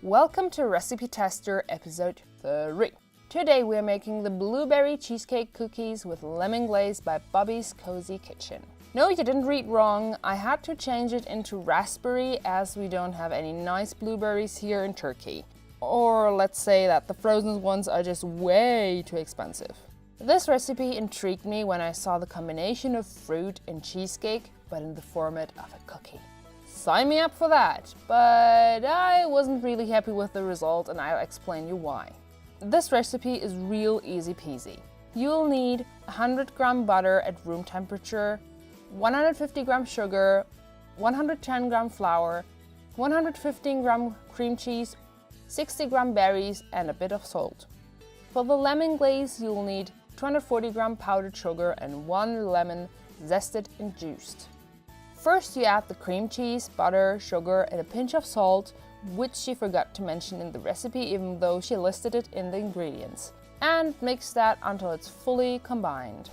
Welcome to Recipe Tester episode 3. Today we are making the blueberry cheesecake cookies with lemon glaze by Bobby's Cozy Kitchen. No, you didn't read wrong. I had to change it into raspberry as we don't have any nice blueberries here in Turkey. Or let's say that the frozen ones are just way too expensive. This recipe intrigued me when I saw the combination of fruit and cheesecake, but in the format of a cookie. Sign me up for that, but I wasn't really happy with the result and I'll explain you why. This recipe is real easy peasy. You'll need 100 gram butter at room temperature, 150 gram sugar, 110 gram flour, 115 gram cream cheese, 60 gram berries and a bit of salt. For the lemon glaze you'll need 240 gram powdered sugar and 1 lemon zested and juiced. First you add the cream cheese, butter, sugar and a pinch of salt, which she forgot to mention in the recipe even though she listed it in the ingredients. And mix that until it's fully combined.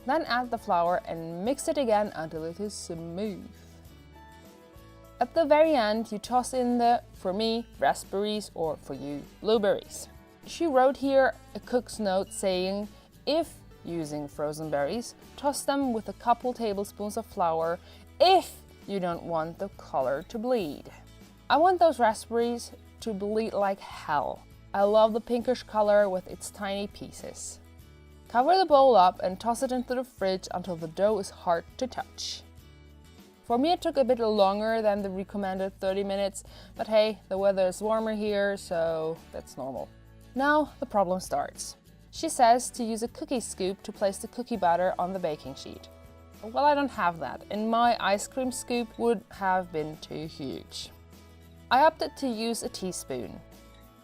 Then add the flour and mix it again until it is smooth. At the very end you toss in the, for me, raspberries or for you, blueberries. She wrote here a cook's note saying, if using frozen berries, toss them with a couple tablespoons of flour if you don't want the color to bleed. I want those raspberries to bleed like hell. I love the pinkish color with its tiny pieces. Cover the bowl up and toss it into the fridge until the dough is hard to touch. For me it took a bit longer than the recommended 30 minutes, but hey, the weather is warmer here, so that's normal. Now the problem starts. She says to use a cookie scoop to place the cookie batter on the baking sheet. Well, I don't have that, and my ice cream scoop would have been too huge. I opted to use a teaspoon.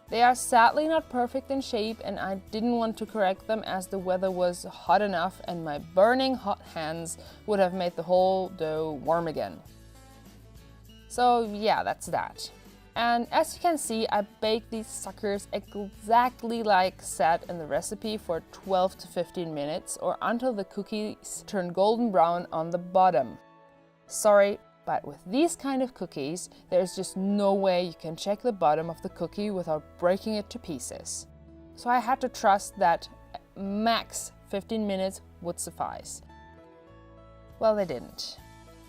They are sadly not perfect in shape and I didn't want to correct them as the weather was hot enough and my burning hot hands would have made the whole dough warm again. So yeah, that's that. And as you can see, I baked these suckers exactly like said in the recipe for 12 to 15 minutes or until the cookies turn golden brown on the bottom. Sorry, but with these kind of cookies, there's just no way you can check the bottom of the cookie without breaking it to pieces. So I had to trust that max 15 minutes would suffice. Well, they didn't.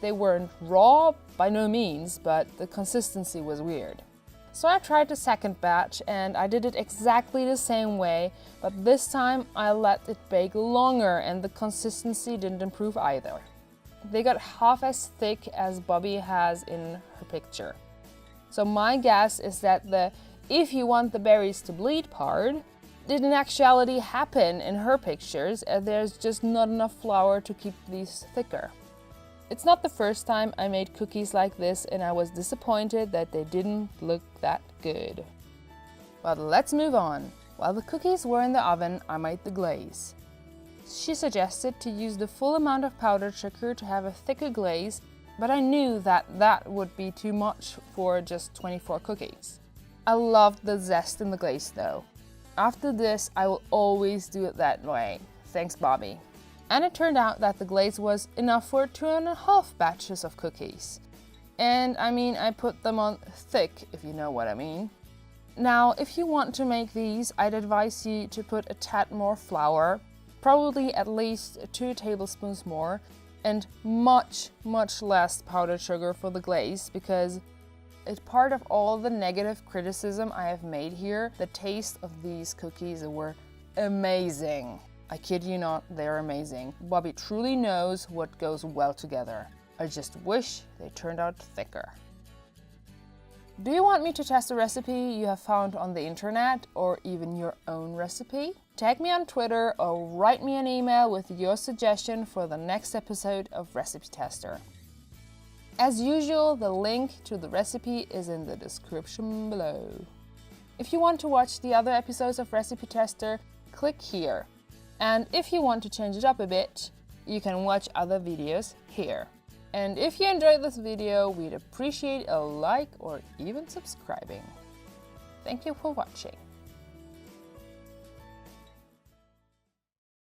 They weren't raw, by no means, but the consistency was weird. So I tried the second batch and I did it exactly the same way, but this time I let it bake longer and the consistency didn't improve either. They got half as thick as Bobby has in her picture. So my guess is that the if you want the berries to bleed part didn't actually happen in her pictures, and there's just not enough flour to keep these thicker. It's not the first time I made cookies like this and I was disappointed that they didn't look that good. But let's move on. While the cookies were in the oven, I made the glaze. She suggested to use the full amount of powdered sugar to have a thicker glaze, but I knew that that would be too much for just 24 cookies. I loved the zest in the glaze though. After this, I will always do it that way. Thanks, Bobby. And it turned out that the glaze was enough for 2.5 batches of cookies. And I mean, I put them on thick, if you know what I mean. Now, if you want to make these, I'd advise you to put a tad more flour, probably at least 2 tablespoons more, and much less powdered sugar for the glaze, because it's part of all the negative criticism I have made here. The taste of these cookies were amazing. I kid you not, they're amazing. Bobby truly knows what goes well together. I just wish they turned out thicker. Do you want me to test a recipe you have found on the internet or even your own recipe? Tag me on Twitter or write me an email with your suggestion for the next episode of Recipe Tester. As usual, the link to the recipe is in the description below. If you want to watch the other episodes of Recipe Tester, click here. And if you want to change it up a bit, you can watch other videos here. And if you enjoyed this video, we'd appreciate a like or even subscribing. Thank you for watching.